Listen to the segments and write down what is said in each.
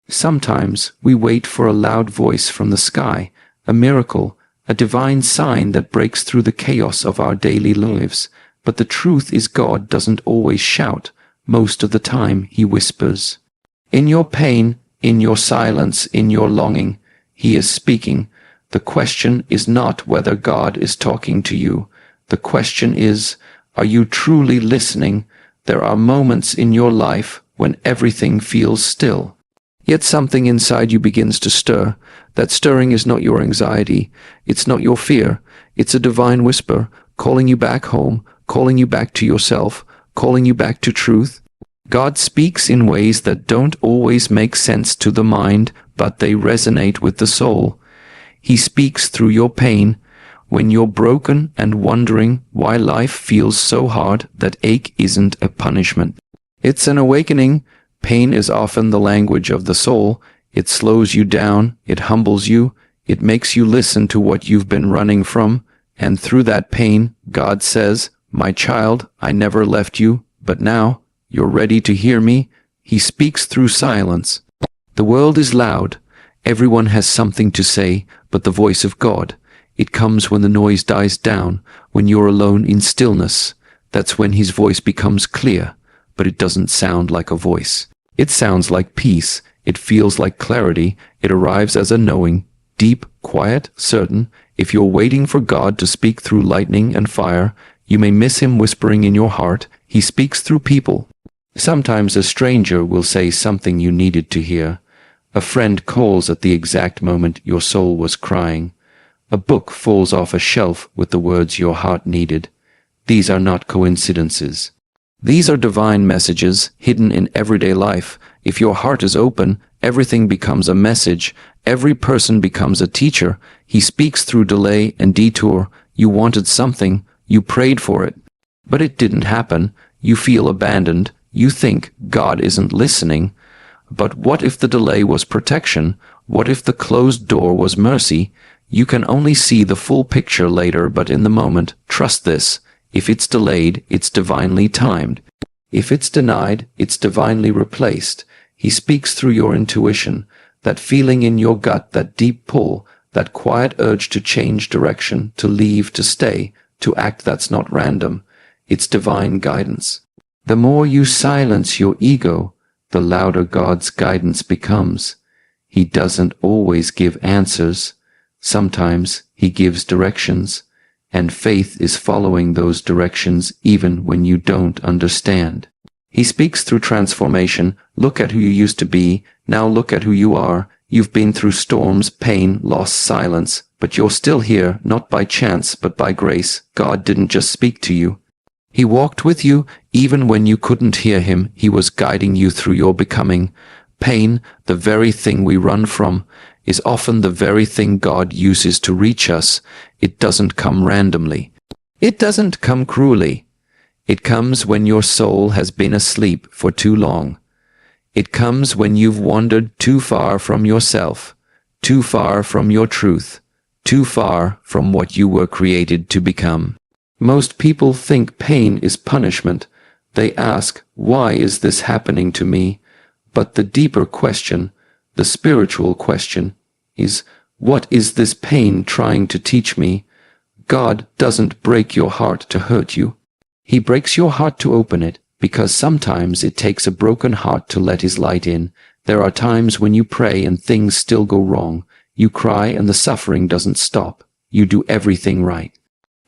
Sometimes we wait for a loud voice from the sky, a miracle, a divine sign that breaks through the chaos of our daily lives. But the truth is, God doesn't always shout. Most of the time he whispers. In your pain, in your silence, in your longing, he is speaking. The question is not whether God is talking to you. The question is, are you truly listening? There are moments in your life when everything feels still. Yet something inside you begins to stir. That stirring is not your anxiety. It's not your fear. It's a divine whisper, calling you back home, calling you back to yourself, calling you back to truth. God speaks in ways that don't always make sense to the mind, but they resonate with the soul. He speaks through your pain, when you're broken and wondering why life feels so hard. That ache isn't a punishment. It's an awakening. Pain is often the language of the soul. It slows you down, it humbles you, it makes you listen to what you've been running from, and through that pain, God says, "My child, I never left you, but now you're ready to hear me." He speaks through silence. The world is loud. Everyone has something to say, but the voice of God, it comes when the noise dies down, when you're alone in stillness. That's when his voice becomes clear, but it doesn't sound like a voice. It sounds like peace. It feels like clarity. It arrives as a knowing, deep, quiet, certain. If you're waiting for God to speak through lightning and fire, you may miss him whispering in your heart. He speaks through people. Sometimes a stranger will say something you needed to hear. A friend calls at the exact moment your soul was crying. A book falls off a shelf with the words your heart needed. These are not coincidences. These are divine messages hidden in everyday life. If your heart is open, everything becomes a message. Every person becomes a teacher. He speaks through delay and detour. You wanted something. You prayed for it. But it didn't happen. You feel abandoned. You think God isn't listening. But what if the delay was protection? What if the closed door was mercy? You can only see the full picture later, but in the moment, trust this. If it's delayed, it's divinely timed. If it's denied, it's divinely replaced. He speaks through your intuition, that feeling in your gut, that deep pull, that quiet urge to change direction, to leave, to stay, to act. That's not random. It's divine guidance. The more you silence your ego, the louder God's guidance becomes. He doesn't always give answers. Sometimes he gives directions. And faith is following those directions even when you don't understand. He speaks through transformation. Look at who you used to be. Now look at who you are. You've been through storms, pain, loss, silence, but you're still here, not by chance, but by grace. God didn't just speak to you. He walked with you even when you couldn't hear him. He was guiding you through your becoming. Pain, the very thing we run from, is often the very thing God uses to reach us. It doesn't come randomly. It doesn't come cruelly. It comes when your soul has been asleep for too long. It comes when you've wandered too far from yourself, too far from your truth, too far from what you were created to become. Most people think pain is punishment. They ask, why is this happening to me? But the deeper question, the spiritual question, is, what is this pain trying to teach me? God doesn't break your heart to hurt you. He breaks your heart to open it, because sometimes it takes a broken heart to let his light in. There are times when you pray and things still go wrong. You cry and the suffering doesn't stop. You do everything right.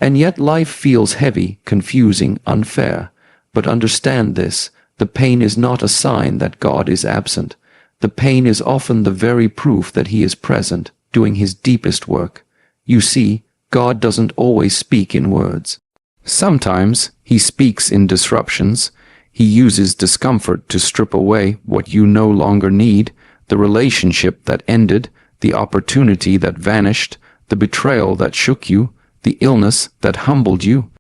And yet life feels heavy, confusing, unfair. But understand this, the pain is not a sign that God is absent. The pain is often the very proof that he is present, doing his deepest work. You see, God doesn't always speak in words. Sometimes he speaks in disruptions. He uses discomfort to strip away what you no longer need, the relationship that ended, the opportunity that vanished, the betrayal that shook you, the illness that humbled you.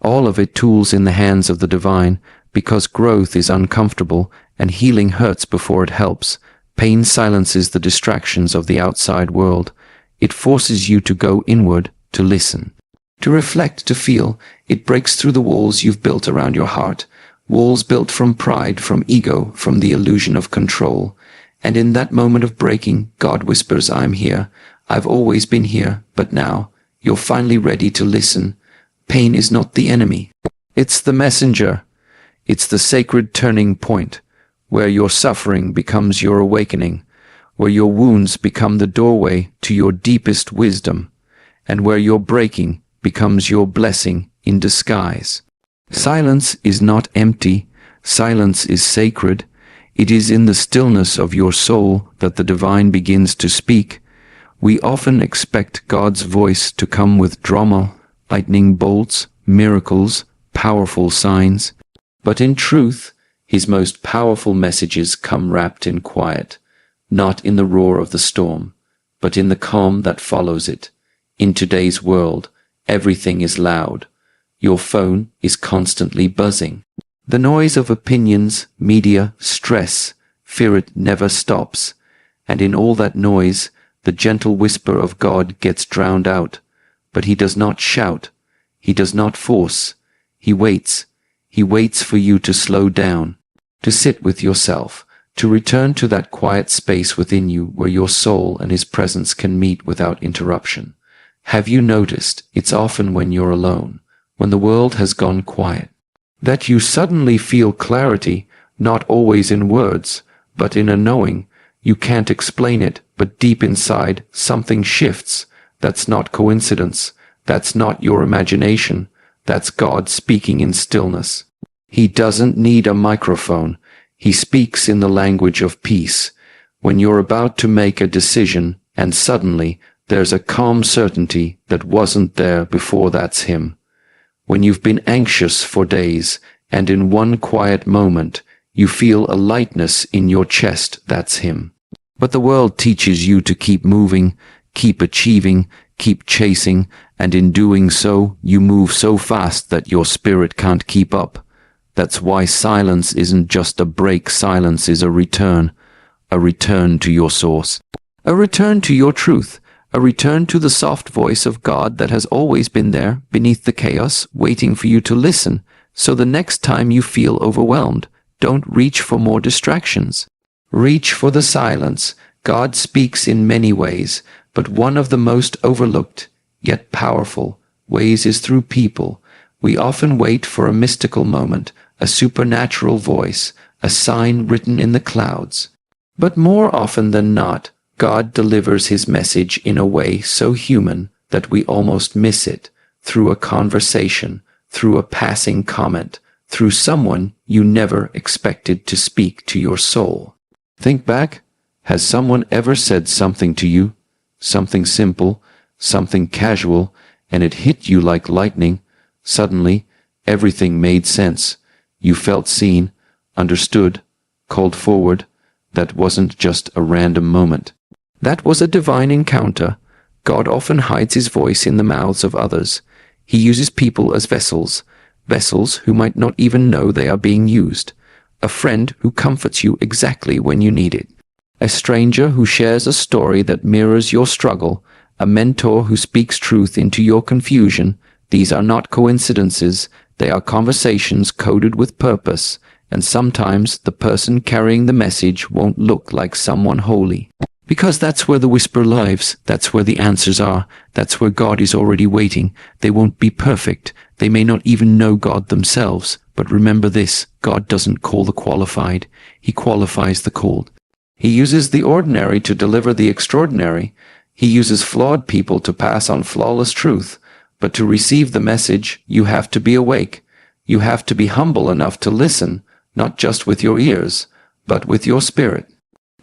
All of it tools in the hands of the divine, because growth is uncomfortable and healing hurts before it helps. Pain silences the distractions of the outside world. It forces you to go inward, to listen, to reflect, to feel. It breaks through the walls you've built around your heart, walls built from pride, from ego, from the illusion of control. And in that moment of breaking, God whispers, I'm here. I've always been here, but now you're finally ready to listen. Pain is not the enemy. It's the messenger. It's the sacred turning point, where your suffering becomes your awakening, where your wounds become the doorway to your deepest wisdom, and where your breaking becomes your blessing in disguise. Silence is not empty. Silence is sacred. It is in the stillness of your soul that the divine begins to speak. We often expect God's voice to come with drama, lightning bolts, miracles, powerful signs. But in truth, his most powerful messages come wrapped in quiet, not in the roar of the storm, but in the calm that follows it. In today's world, everything is loud. Your phone is constantly buzzing. The noise of opinions, media, stress, fear, it never stops. And in all that noise, the gentle whisper of God gets drowned out. But he does not shout. He does not force. He waits. He waits for you to slow down, to sit with yourself, to return to that quiet space within you where your soul and his presence can meet without interruption. Have you noticed it's often when you're alone, when the world has gone quiet, that you suddenly feel clarity, not always in words, but in a knowing? You can't explain it, but deep inside, something shifts. That's not coincidence. That's not your imagination. That's God speaking in stillness. He doesn't need a microphone. He speaks in the language of peace. When you're about to make a decision, and suddenly there's a calm certainty that wasn't there before, that's him. When you've been anxious for days, and in one quiet moment, you feel a lightness in your chest, that's him. But the world teaches you to keep moving, keep achieving, keep chasing, and in doing so, you move so fast that your spirit can't keep up. That's why silence isn't just a break. Silence is a return to your source, a return to your truth, a return to the soft voice of God that has always been there beneath the chaos, waiting for you to listen. So the next time you feel overwhelmed, don't reach for more distractions. Reach for the silence. God speaks in many ways, but one of the most overlooked, yet powerful, ways is through people. We often wait for a mystical moment, a supernatural voice, a sign written in the clouds. But more often than not, God delivers his message in a way so human that we almost miss it, through a conversation, through a passing comment, through someone you never expected to speak to your soul. Think back. Has someone ever said something to you, something simple, something casual, and it hit you like lightning? Suddenly, everything made sense. You felt seen, understood, called forward. That wasn't just a random moment. That was a divine encounter. God often hides his voice in the mouths of others. He uses people as vessels who might not even know they are being used. A friend who comforts you exactly when you need it. A stranger who shares a story that mirrors your struggle. A mentor who speaks truth into your confusion. These are not coincidences. They are conversations coded with purpose. And sometimes the person carrying the message won't look like someone holy. Because that's where the whisper lives. That's where the answers are. That's where God is already waiting. They won't be perfect. They may not even know God themselves. But remember this, God doesn't call the qualified. He qualifies the called. He uses the ordinary to deliver the extraordinary. He uses flawed people to pass on flawless truth. But to receive the message, you have to be awake. You have to be humble enough to listen, not just with your ears, but with your spirit.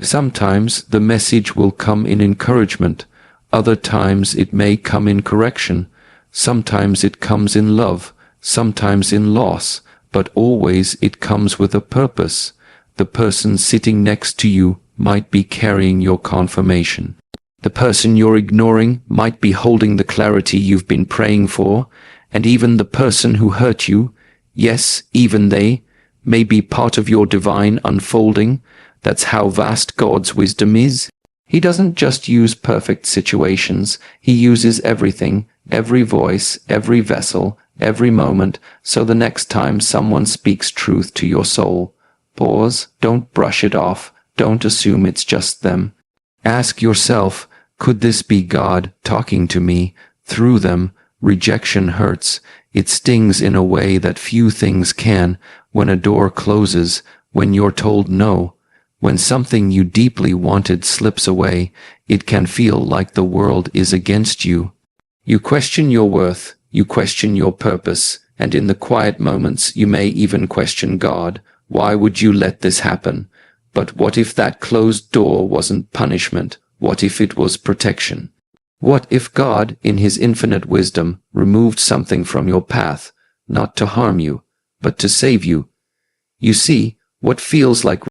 Sometimes the message will come in encouragement. Other times it may come in correction. Sometimes it comes in love, sometimes in loss, but always it comes with a purpose. The person sitting next to you might be carrying your confirmation. The person you're ignoring might be holding the clarity you've been praying for, and even the person who hurt you, yes, even they, may be part of your divine unfolding. That's how vast God's wisdom is. He doesn't just use perfect situations. He uses everything, every voice, every vessel, every moment, so the next time someone speaks truth to your soul, pause, don't brush it off, Don't assume it's just them. Ask yourself, could this be God talking to me through them? Rejection hurts. It stings in a way that few things can. When a door closes, when you're told no, when something you deeply wanted slips away, it can feel like the world is against you. You question your worth, you question your purpose, and in the quiet moments you may even question God. Why would you let this happen? But what if that closed door wasn't punishment? What if it was protection? What if God, in His infinite wisdom, removed something from your path, not to harm you, but to save you? You see, what feels like